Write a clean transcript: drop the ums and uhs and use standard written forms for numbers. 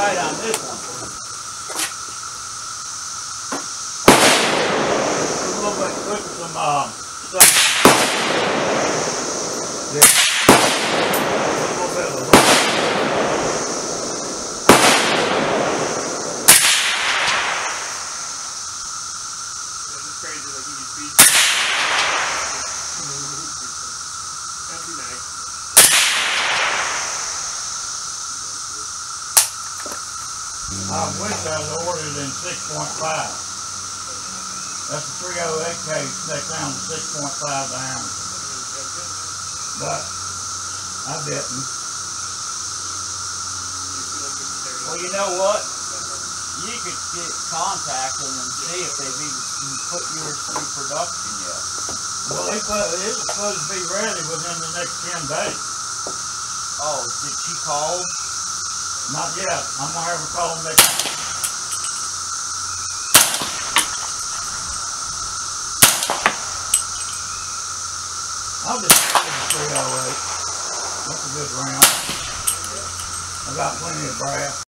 right on this one. A little bit quick with some yeah. A little bit of a It's crazy, like you speed. That'd be nice. I wish I'd ordered in 6.5. That's a 308 case, next down to 6.5 diameter. But I didn't. Well, you know what? You could contact them and see if they've even put yours through production yet. Well, it was supposed to be ready within the next 10 days. Oh, did she call? Not yet. I'm going to have her call them next week. I'll just do the 308. That's a good round. I got plenty of brass.